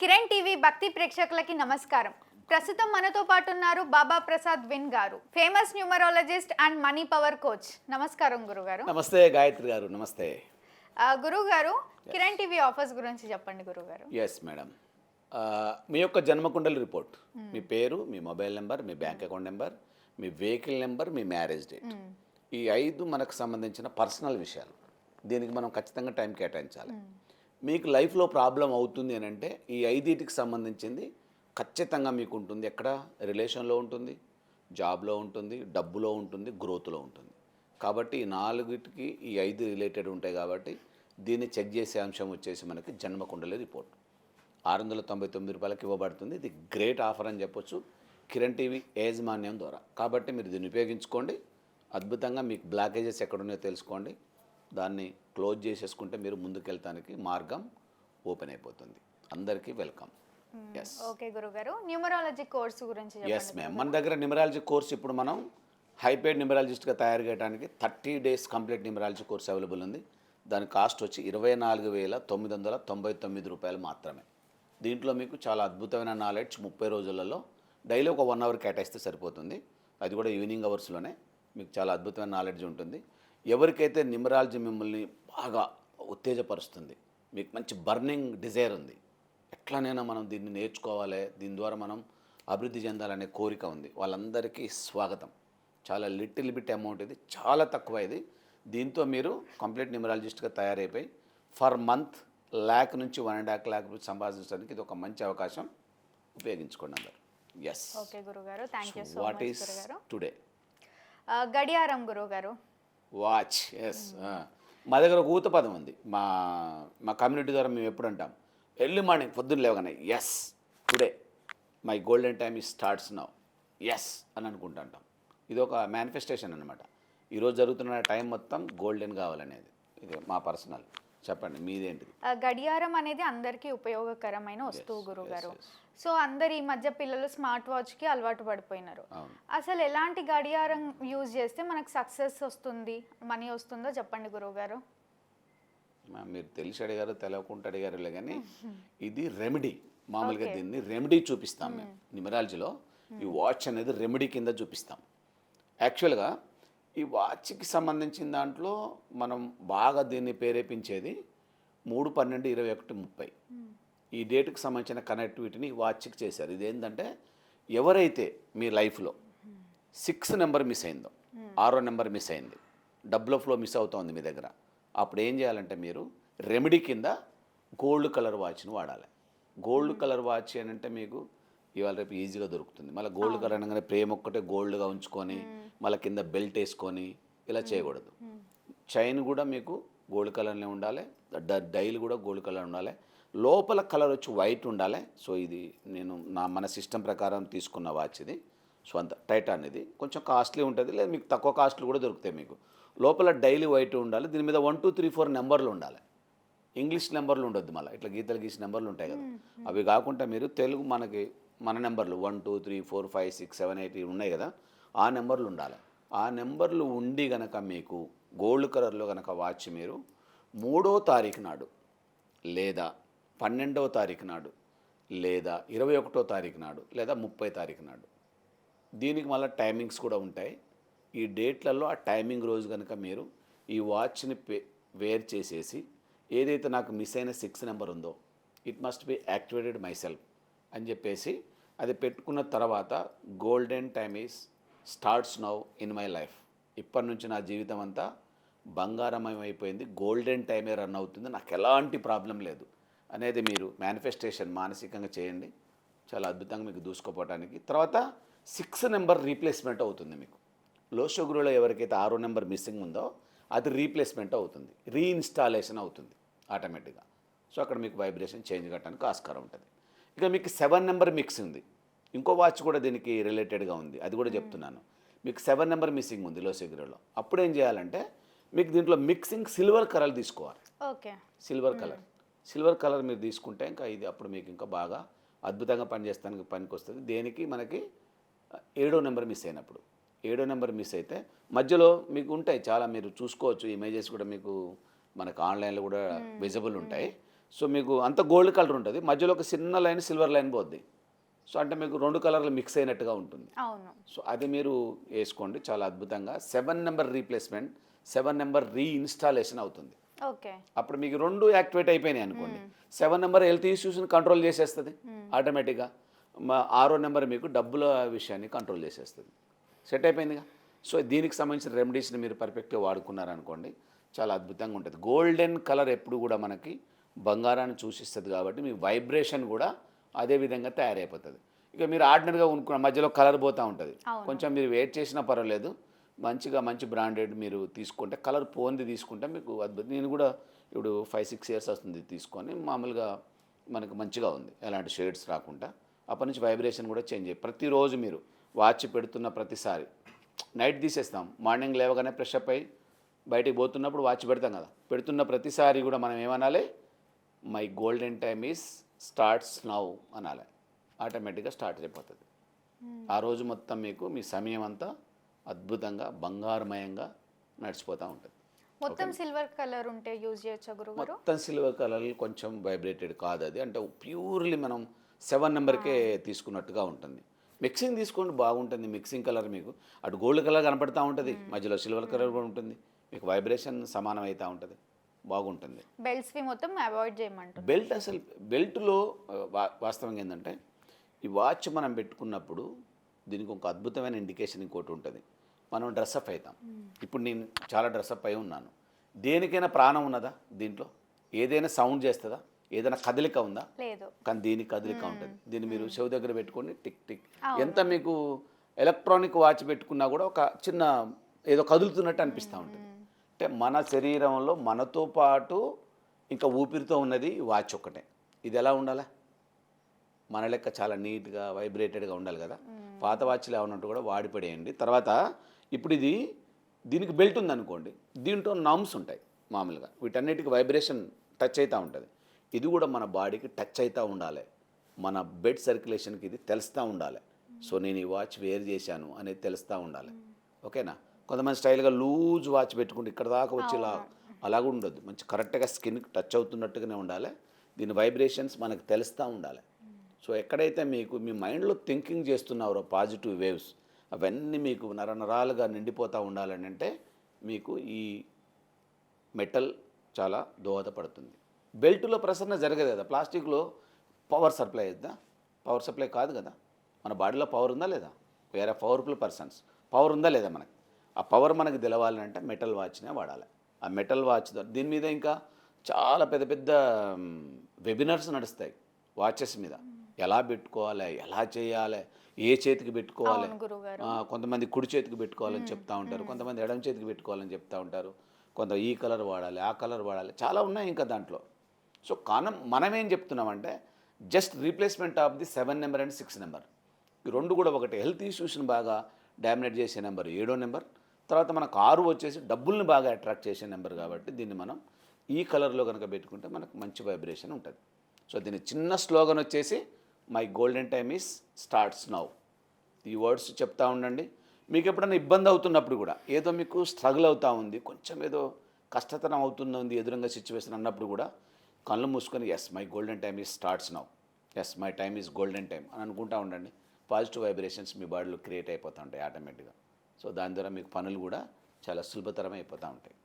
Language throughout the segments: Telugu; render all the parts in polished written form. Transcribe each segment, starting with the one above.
కిరణ్ టీవీ భక్తి ప్రేక్షకులకి నమస్కారం. ప్రస్తుతం మనతో పాటు ఉన్నారు బాబా ప్రసాద్ విన్ గారు, famous numerologist and money power coach. నమస్కారం గురుగారు. నమస్తే గాయత్రి గారు. నమస్తే గురుగారు, కిరణ్ టీవీ ఆఫర్స్ గురించి చెప్పండి గురుగారు. Yes madam. మీ యొక్క జన్మకుండలి రిపోర్ట్, మీ పేరు, మీ మొబైల్ నెంబర్, మీ బ్యాంక్ అకౌంట్ నెంబర్, మీ వెహికల్ నెంబర్, మీ మ్యారేజ్ డేట్, ఈ 5 మనకు సంబంధించిన పర్సనల్ విషయాలు. దీనికి మనం ఖచ్చితంగా టైం కేటాయించాలి. మీకు లైఫ్లో ప్రాబ్లం అవుతుంది అని అంటే ఈ 5టికి సంబంధించింది ఖచ్చితంగా మీకు ఉంటుంది. ఎక్కడ? రిలేషన్లో ఉంటుంది, జాబ్లో ఉంటుంది, డబ్బులో ఉంటుంది, గ్రోత్లో ఉంటుంది. కాబట్టి ఈ 4టికి ఈ 5 రిలేటెడ్ ఉంటాయి. కాబట్టి దీన్ని చెక్ చేసే అంశం వచ్చేసి మనకి జన్మకుండలి రిపోర్ట్ 699 రూపాయలకి ఇవ్వబడుతుంది. ఇది గ్రేట్ ఆఫర్ అని చెప్పొచ్చు కిరణ్ టీవీ యాజమాన్యం ద్వారా. కాబట్టి మీరు దీన్ని ఉపయోగించుకోండి. అద్భుతంగా మీకు బ్లాకేజెస్ ఎక్కడున్నాయో తెలుసుకోండి. దాన్ని క్లోజ్ చేసేసుకుంటే మీరు ముందుకెళ్తానికి మార్గం ఓపెన్ అయిపోతుంది. అందరికీ వెల్కమ్. ఎస్ ఓకే గురుగారు, న్యూమరాలజీ కోర్స్ గురించి ఎస్ మ్యామ్. మన దగ్గర న్యూమరాలజీ కోర్స్ ఇప్పుడు మనం హైపేడ్ న్యూమరాలజిస్ట్గా తయారు చేయడానికి 30 days complete numerology course available ఉంది. దాని కాస్ట్ వచ్చి 24,999 రూపాయలు మాత్రమే. దీంట్లో మీకు చాలా అద్భుతమైన నాలెడ్జ్ 30 రోజులలో డైలీ ఒక 1 hour కేటాయిస్తే సరిపోతుంది. అది కూడా ఈవినింగ్ అవర్స్లోనే మీకు చాలా అద్భుతమైన నాలెడ్జ్ ఉంటుంది. ఎవరికైతే న్యూమరాలజీ మిమ్మల్ని బాగా ఉత్తేజపరుస్తుంది, మీకు మంచి బర్నింగ్ డిజైర్ ఉంది, ఎట్లనైనా మనం దీన్ని నేర్చుకోవాలి, దీని ద్వారా మనం అభివృద్ధి చెందాలనే కోరిక ఉంది, వాళ్ళందరికీ స్వాగతం. చాలా లిటిల్ బిట్ అమౌంట్, ఇది చాలా తక్కువ. ఇది దీంతో మీరు కంప్లీట్ న్యూమరాలజిస్ట్గా తయారైపోయి ఫర్ మంత్ lakh నుంచి 1.5 lakh రూపీస్ సంపాదించడానికి ఇది ఒక మంచి అవకాశం. ఉపయోగించుకోండి అందరు. ఎస్. ఓకే గురుగారు, thank you so what much is గురుగారు. టుడే? గడియారం గురుగారు. వాచ్. ఎస్. మా దగ్గర ఒక ఊత పదం ఉంది. మా కమ్యూనిటీ ద్వారా మేము ఎప్పుడు అంటాం, ఎర్లీ మార్నింగ్ పొద్దున్న లేవగానే yes today my golden time is starts now, yes అని అనుకుంటూ అంటాం. ఇది ఒక మేనిఫెస్టేషన్ అనమాట. ఈరోజు జరుగుతున్న టైం మొత్తం గోల్డెన్ కావాలనేది. ఇది మా పర్సనల్. చెప్పండి మీదేంటిది? గడియారం అనేది అందరికీ ఉపయోగకరమైన వస్తువు గురుగారు. సో అందరు ఈ మధ్య పిల్లలు స్మార్ట్ వాచ్కి అలవాటు పడిపోయినారు. అసలు ఎలాంటి గడియారం యూజ్ చేస్తే మనకు సక్సెస్ వస్తుంది, మనీ వస్తుందో చెప్పండి గురువుగారు. మీరు తెలిసి అడిగారు, తెలవకుండా అడిగారులే, కానీ ఇది రెమెడీ. మామూలుగా దీన్ని రెమెడీ చూపిస్తాం మేము న్యూమరాలజీలో. ఈ వాచ్ అనేది రెమెడీ కింద చూపిస్తాం. యాక్చువల్గా ఈ వాచ్కి సంబంధించిన దాంట్లో మనం బాగా దీన్ని ప్రేరేపించేది 3/12/21/30 ఈ డేట్కి సంబంధించిన కనెక్టివిటీని ఈ వాచ్కి చేశారు. ఇదేంటంటే ఎవరైతే మీ లైఫ్లో 6 నెంబర్ మిస్ అయిందో, 6వ నెంబర్ మిస్ అయింది, డబ్బుల ఫ్లో మిస్ అవుతోంది మీ దగ్గర, అప్పుడు ఏం చేయాలంటే మీరు రెమెడీ కింద గోల్డ్ కలర్ వాచ్ని వాడాలి. గోల్డ్ కలర్ వాచ్ అని అంటే మీకు ఇవాళ రేపు ఈజీగా దొరుకుతుంది. మళ్ళీ గోల్డ్ కలర్ అనగానే ప్రేమ ఒక్కటే గోల్డ్గా ఉంచుకొని మళ్ళీ కింద బెల్ట్ వేసుకొని ఇలా చేయకూడదు. చైన్ కూడా మీకు గోల్డ్ కలర్లో ఉండాలి, డైల్ కూడా గోల్డ్ కలర్ ఉండాలి, లోపల కలర్ వచ్చి వైట్ ఉండాలి. సో ఇది నేను మన సిస్టమ్ ప్రకారం తీసుకున్న వాచ్ ఇది. స్వంత టైటాన్. ఇది కొంచెం కాస్ట్లీ ఉంటుంది, లేదా మీకు తక్కువ కాస్ట్లు కూడా దొరుకుతాయి. మీకు లోపల డైలీ వైట్ ఉండాలి. దీని మీద 1 2 3 4 నెంబర్లు ఉండాలి. ఇంగ్లీష్ నెంబర్లు ఉండొద్దు, మళ్ళీ ఇట్లా గీతలు గీసిన నెంబర్లు ఉంటాయి కదా, అవి కాకుండా మీరు తెలుగు మన నెంబర్లు 1 2 3 4 5 6 7 8 ఉన్నాయి కదా, ఆ నెంబర్లు ఉండాలి. ఆ నెంబర్లు ఉండి గనక మీకు గోల్డ్ కలర్లో కనుక వాచ్ మీరు 3వ తారీఖు నాడు, లేదా 12వ తారీఖు నాడు, లేదా 21వ తారీఖు నాడు, లేదా 30వ తారీఖు నాడు, దీనికి మళ్ళీ టైమింగ్స్ కూడా ఉంటాయి. ఈ డేట్లలో ఆ టైమింగ్ రోజు కనుక మీరు ఈ వాచ్ని వేర్ చేసేసి, ఏదైతే నాకు మిస్ అయిన 6 నెంబర్ ఉందో it must be activated my self అని చెప్పేసి అది పెట్టుకున్న తర్వాత golden time is starts now in my life, ఇప్పటి నుంచి నా జీవితం అంతా బంగారమయం అయిపోయింది, గోల్డెన్ టైమే రన్ అవుతుంది, నాకు ఎలాంటి ప్రాబ్లం లేదు అనేది మీరు మేనిఫెస్టేషన్ మానసికంగా చేయండి. చాలా అద్భుతంగా మీకు దూసుకోపోవడానికి. తర్వాత 6 నెంబర్ రీప్లేస్మెంట్ అవుతుంది. మీకు లో షుగర్లో ఎవరికైతే 6వ నెంబర్ మిస్సింగ్ ఉందో అది రీప్లేస్మెంట్ అవుతుంది, రీఇన్స్టాలేషన్ అవుతుంది ఆటోమేటిక్గా. సో అక్కడ మీకు వైబ్రేషన్ చేంజ్ కట్టడానికి ఆస్కారం ఉంటుంది. ఇక మీకు 7 నెంబర్ మిక్స్ ఉంది. ఇంకో వాచ్ కూడా దీనికి రిలేటెడ్గా ఉంది, అది కూడా చెప్తున్నాను. మీకు 7 నెంబర్ మిస్సింగ్ ఉంది లో షుగర్లో. అప్పుడు ఏం చేయాలంటే మీకు దీంట్లో మిక్సింగ్ సిల్వర్ కలర్ తీసుకోవాలి. ఓకే, సిల్వర్ కలర్ మీరు తీసుకుంటే ఇంకా ఇది అప్పుడు మీకు ఇంకా బాగా అద్భుతంగా పనిచేస్తానికి పనికి వస్తుంది. దేనికి? మనకి 7వ నెంబర్ మిస్ అయినప్పుడు. 7వ నెంబర్ మిస్ అయితే మధ్యలో మీకు ఉంటాయి చాలా, మీరు చూసుకోవచ్చు, ఇమేజెస్ కూడా మీకు మనకు ఆన్లైన్లో కూడా విజిబుల్ ఉంటాయి. సో మీకు అంత గోల్డ్ కలర్ ఉంటుంది, మధ్యలో ఒక చిన్న లైన్ సిల్వర్ లైన్ పోద్ది. సో అంటే మీకు 2 కలర్లు మిక్స్ అయినట్టుగా ఉంటుంది. అవును. సో అది మీరు వేసుకోండి చాలా అద్భుతంగా. 7 నెంబర్ రీప్లేస్మెంట్, 7 నెంబర్ రీఇన్స్టాలేషన్ అవుతుంది. ఓకే. అప్పుడు మీకు 2 యాక్టివేట్ అయిపోయినాయి అనుకోండి, 7 నెంబర్ హెల్త్ ఇష్యూస్ని కంట్రోల్ చేసేస్తుంది ఆటోమేటిక్గా. 6వ నెంబర్ మీకు డబ్బుల విషయాన్ని కంట్రోల్ చేసేస్తుంది. సెట్ అయిపోయిందిగా. సో దీనికి సంబంధించిన రెమెడీస్ని మీరు పర్ఫెక్ట్గా వాడుకున్నారనుకోండి, చాలా అద్భుతంగా ఉంటుంది. గోల్డెన్ కలర్ ఎప్పుడు కూడా మనకి బంగారాన్ని సూచిస్తుంది కాబట్టి మీ వైబ్రేషన్ కూడా అదే విధంగా తయారైపోతుంది. ఇక మీరు ఆర్డినరీగా కొనుక్కున్న మధ్యలో కలర్ పోతూ ఉంటుంది, కొంచెం మీరు వెయిట్ చేసినా పర్వాలేదు, మంచి బ్రాండెడ్ మీరు తీసుకుంటే, కలర్ పోంది తీసుకుంటే మీకు అద్భుతం. నేను కూడా ఇప్పుడు 5-6 ఇయర్స్ వస్తుంది తీసుకొని, మామూలుగా మనకు మంచిగా ఉంది, ఎలాంటి షేడ్స్ రాకుండా. అప్పటి నుంచి వైబ్రేషన్ కూడా చేంజ్ అయ్యి, ప్రతిరోజు మీరు వాచ్ పెడుతున్న ప్రతిసారి నైట్ తీసేస్తాం, మార్నింగ్ లేవగానే ఫ్రెష్ అప్ అయ్యి బయటికి పోతున్నప్పుడు వాచ్ పెడతాం కదా, పెడుతున్న ప్రతిసారి కూడా మనం ఏమనాలి, my golden time is starts now అనాలి. ఆటోమేటిక్గా స్టార్ట్ అయిపోతుంది. ఆ రోజు మొత్తం మీకు మీ సమయం అంతా అద్భుతంగా బంగారమయంగా నడిచిపోతూ ఉంటుంది. మొత్తం సిల్వర్ కలర్ ఉంటే యూజ్ చేయొచ్చా గురుగారు? మొత్తం సిల్వర్ కలర్ కొంచెం వైబ్రేటెడ్ కాదు అది, అంటే ప్యూర్లీ మనం 7 నెంబర్కే తీసుకున్నట్టుగా ఉంటుంది. మిక్సింగ్ తీసుకోండి బాగుంటుంది. మిక్సింగ్ కలర్ మీకు అటు గోల్డ్ కలర్ కనపడుతూ ఉంటుంది, మధ్యలో సిల్వర్ కలర్ కూడా ఉంటుంది, మీకు వైబ్రేషన్ సమానం అవుతూ ఉంటుంది, బాగుంటుంది. బెల్ట్స్వి మొత్తం అవాయిడ్ చేయమంటారు. బెల్ట్ అసలు బెల్ట్లో వాస్తవంగా ఏంటంటే, ఈ వాచ్ మనం పెట్టుకున్నప్పుడు దీనికి ఒక అద్భుతమైన ఇండికేషన్ ఇంకోటి ఉంటుంది, మనం డ్రెస్అప్ అవుతాం. ఇప్పుడు నేను చాలా డ్రెస్అప్ అయి ఉన్నాను, దేనికైనా ప్రాణం ఉన్నదా దీంట్లో? ఏదైనా సౌండ్ చేస్తుందా? ఏదైనా కదలిక ఉందా? లేదు. కానీ దీనికి కదలిక ఉంటుంది. దీన్ని మీరు చెవి దగ్గర పెట్టుకొని టిక్ టిక్, ఎంత మీకు ఎలక్ట్రానిక్ వాచ్ పెట్టుకున్నా కూడా ఒక చిన్న ఏదో కదులుతున్నట్టు అనిపిస్తూ ఉంటుంది. అంటే మన శరీరంలో మనతో పాటు ఇంకా ఊపిరితో ఉన్నది వాచ్ ఒక్కటే. ఇది ఎలా ఉండాలి? మన లెక్క చాలా నీట్గా వైబ్రేటెడ్గా ఉండాలి కదా. పాత వాచ్లు ఏమన్నట్టు కూడా వాడిపడేయండి. తర్వాత ఇప్పుడు దీనికి బెల్ట్ ఉందనుకోండి, దీంట్లో నమ్స్ ఉంటాయి మామూలుగా, వీటన్నిటికి వైబ్రేషన్ టచ్ అవుతూ ఉంటుంది. ఇది కూడా మన బాడీకి టచ్ అవుతూ ఉండాలి, మన బ్లడ్ సర్క్యులేషన్కి ఇది తెలుస్తూ ఉండాలి. సో నేను ఈ వాచ్ వేర్ చేశాను అనేది తెలుస్తూ ఉండాలి. ఓకేనా? కొంతమంది స్టైల్గా లూజ్ వాచ్ పెట్టుకుంటే ఇక్కడ దాకా వచ్చి అలాగ ఉండొద్దు, మంచి కరెక్ట్గా స్కిన్కి టచ్ అవుతున్నట్టుగానే ఉండాలి. దీని వైబ్రేషన్స్ మనకు తెలుస్తూ ఉండాలి. సో ఎక్కడైతే మీకు మీ మైండ్లో థింకింగ్ చేస్తున్నారో పాజిటివ్ వేవ్స్, అవన్నీ మీకు నరనరాలుగా నిండిపోతూ ఉండాలని అంటే మీకు ఈ మెటల్ చాలా దోహదపడుతుంది. బెల్ట్లో ప్రసరణ జరగదు కదా, ప్లాస్టిక్లో పవర్ సప్లై అవుతుందా? పవర్ సప్లై కాదు కదా. మన బాడీలో పవర్ ఉందా లేదా? వేరే పవర్ఫుల్ పర్సన్స్ పవర్ ఉందా లేదా మనకి? ఆ పవర్ మనకి తెలవాలంటే మెటల్ వాచ్నే వాడాలి. ఆ మెటల్ వాచ్ దీని మీద ఇంకా చాలా పెద్ద పెద్ద వెబినార్స్ నడుస్తాయి వాచెస్ మీద, ఎలా పెట్టుకోవాలి, ఎలా చేయాలి, ఏ చేతికి పెట్టుకోవాలి. కొంతమంది కుడి చేతికి పెట్టుకోవాలని చెప్తా ఉంటారు, కొంతమంది ఎడమ చేతికి పెట్టుకోవాలని చెప్తా ఉంటారు, కొంత ఈ కలర్ వాడాలి, ఆ కలర్ వాడాలి, చాలా ఉన్నాయి ఇంకా దాంట్లో. సో మనం ఏం చెప్తున్నామంటే just replacement of the 7 number and 6 number. ఈ రెండు కూడా ఒకటి హెల్త్ ఇష్యూస్ని బాగా డామినేట్ చేసే నెంబర్ 7వ నెంబర్. తర్వాత మనకు 6 వచ్చేసి డబ్బుల్ని బాగా అట్రాక్ట్ చేసే నెంబర్ కాబట్టి దీన్ని మనం ఈ కలర్లో కనుక పెట్టుకుంటే మనకు మంచి వైబ్రేషన్ ఉంటుంది. సో దీని చిన్న స్లోగన్ వచ్చేసి my golden time is starts now. ఈ వర్డ్స్ చెప్తా ఉండండి. మీకు ఎప్పుడైనా ఇబ్బంది అవుతున్నప్పుడు కూడా, ఏదో మీకు స్ట్రగుల్ అవుతూ ఉంది, కొంచెం ఏదో కష్టతరం అవుతుంది ఎదురుగా సిచ్యువేషన్ అన్నప్పుడు కూడా కళ్ళు మూసుకొని yes my golden time is starts now, yes my time is golden time అని అనుకుంటూ ఉండండి. పాజిటివ్ వైబ్రేషన్స్ మీ బాడీలో క్రియేట్ అయిపోతూ ఉంటాయి ఆటోమేటిక్గా. సో దాని ద్వారా మీకు పనులు కూడా చాలా సులభతరం అయిపోతూ ఉంటాయి.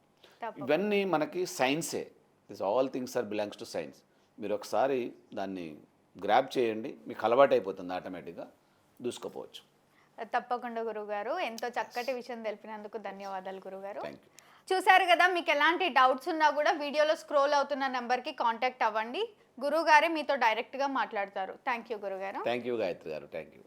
ఇవన్నీ మనకి సైన్సే. This all things are belongs to science. మీరు ఒకసారి దాన్ని గ్రాబ్ చేయండి, మీకు అలవాటు అయిపోతుంది, ఆటోమేటిక్గా దూసుకుపోవచ్చు. తప్పకుండా గురుగారు, ఎంతో చక్కటి విషయం తెలిపినందుకు ధన్యవాదాలు గురుగారు. Thank you. చూసారు కదా, మీకు ఎలాంటి డౌట్స్ ఉన్నా కూడా వీడియోలో స్క్రోల్ అవుతున్న నెంబర్కి కాంటాక్ట్ అవ్వండి. గురుగారే మీతో డైరెక్ట్గా మాట్లాడతారు. థ్యాంక్ యూ గురుగారు. థ్యాంక్ యూ గాయత్రి గారు, థ్యాంక్ యూ.